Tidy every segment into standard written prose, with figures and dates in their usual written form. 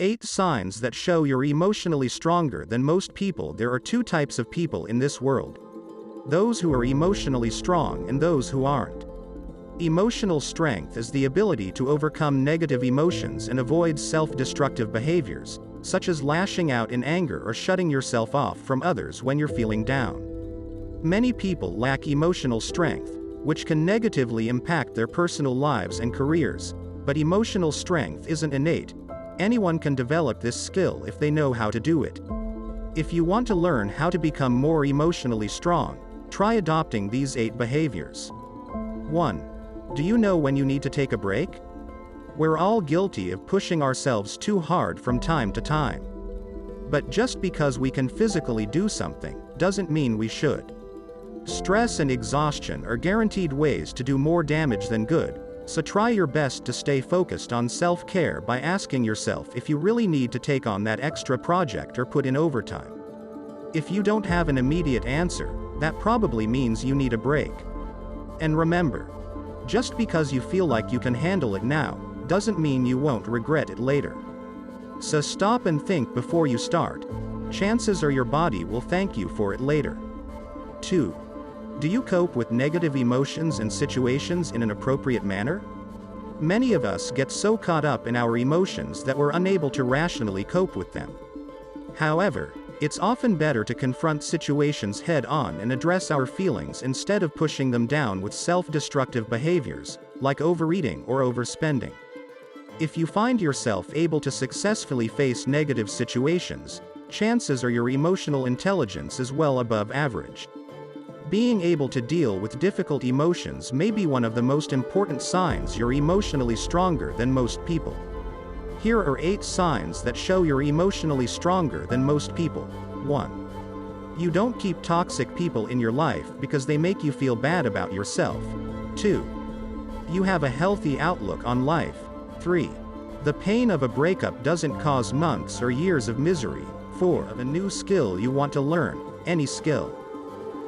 8 signs that show you're emotionally stronger than most people. There are two types of people in this world: those who are emotionally strong and those who aren't. Emotional strength is the ability to overcome negative emotions and avoid self-destructive behaviors, such as lashing out in anger or shutting yourself off from others when you're feeling down. Many people lack emotional strength, which can negatively impact their personal lives and careers, but emotional strength isn't innate. Anyone can develop this skill if they know how to do it. If you want to learn how to become more emotionally strong, try adopting these 8 behaviors. 1. Do you know when you need to take a break? We're all guilty of pushing ourselves too hard from time to time. But just because we can physically do something, doesn't mean we should. Stress and exhaustion are guaranteed ways to do more damage than good, so try your best to stay focused on self-care by asking yourself if you really need to take on that extra project or put in overtime. If you don't have an immediate answer, that probably means you need a break. And remember, just because you feel like you can handle it now, doesn't mean you won't regret it later. So stop and think before you start. Chances are your body will thank you for it later. 2. Do you cope with negative emotions and situations in an appropriate manner? Many of us get so caught up in our emotions that we're unable to rationally cope with them. However, it's often better to confront situations head-on and address our feelings instead of pushing them down with self-destructive behaviors, like overeating or overspending. If you find yourself able to successfully face negative situations, chances are your emotional intelligence is well above average. Being able to deal with difficult emotions may be one of the most important signs you're emotionally stronger than most people. Here are 8 signs that show you're emotionally stronger than most people. 1. You don't keep toxic people in your life because they make you feel bad about yourself. 2. You have a healthy outlook on life. 3. The pain of a breakup doesn't cause months or years of misery. 4. Of a new skill you want to learn, any skill.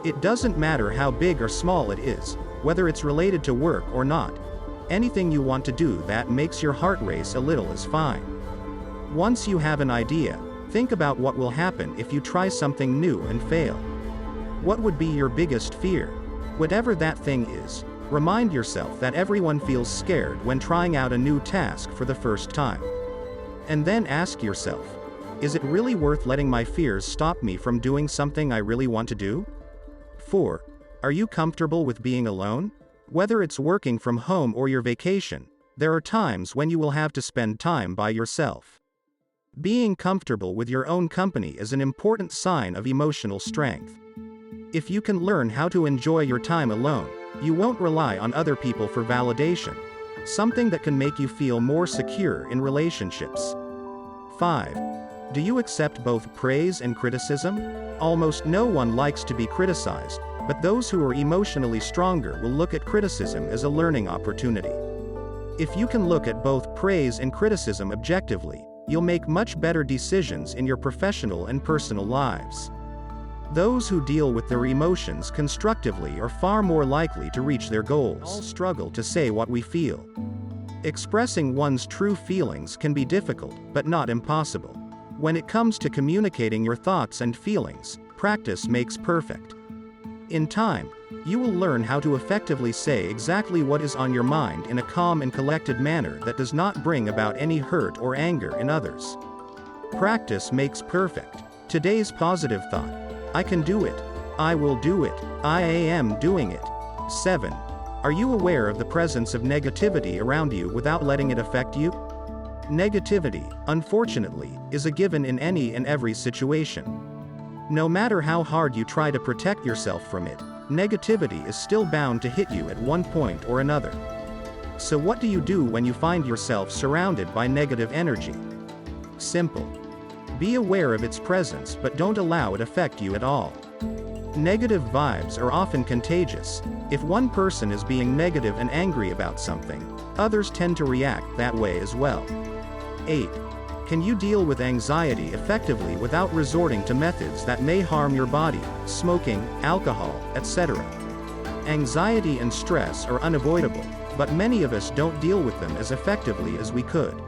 It doesn't matter how big or small it is, whether it's related to work or not. Anything you want to do that makes your heart race a little is fine. Once you have an idea, think about what will happen if you try something new and fail. What would be your biggest fear? Whatever that thing is, remind yourself that everyone feels scared when trying out a new task for the first time. And then ask yourself, is it really worth letting my fears stop me from doing something I really want to do? 4. Are you comfortable with being alone? Whether it's working from home or your vacation, there are times when you will have to spend time by yourself. Being comfortable with your own company is an important sign of emotional strength. If you can learn how to enjoy your time alone, you won't rely on other people for validation, something that can make you feel more secure in relationships. 5. Do you accept both praise and criticism? Almost no one likes to be criticized, but those who are emotionally stronger will look at criticism as a learning opportunity. If you can look at both praise and criticism objectively, you'll make much better decisions in your professional and personal lives. Those who deal with their emotions constructively are far more likely to reach their goals. We all struggle to say what we feel. Expressing one's true feelings can be difficult, but not impossible. When it comes to communicating your thoughts and feelings, practice makes perfect. In time, you will learn how to effectively say exactly what is on your mind in a calm and collected manner that does not bring about any hurt or anger in others. Practice makes perfect. Today's positive thought: I can do it. I will do it. I am doing it. 7. Are you aware of the presence of negativity around you without letting it affect you? Negativity, unfortunately, is a given in any and every situation. No matter how hard you try to protect yourself from it, negativity is still bound to hit you at one point or another. So what do you do when you find yourself surrounded by negative energy? Simple. Be aware of its presence, but don't allow it affect you at all. Negative vibes are often contagious. If one person is being negative and angry about something, others tend to react that way as well. 8. Can you deal with anxiety effectively without resorting to methods that may harm your body, smoking, alcohol, etc.? Anxiety and stress are unavoidable, but many of us don't deal with them as effectively as we could.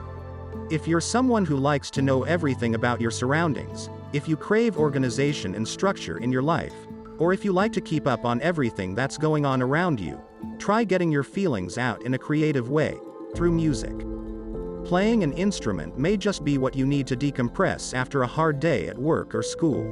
If you're someone who likes to know everything about your surroundings, if you crave organization and structure in your life, or if you like to keep up on everything that's going on around you, try getting your feelings out in a creative way, through music. Playing an instrument may just be what you need to decompress after a hard day at work or school.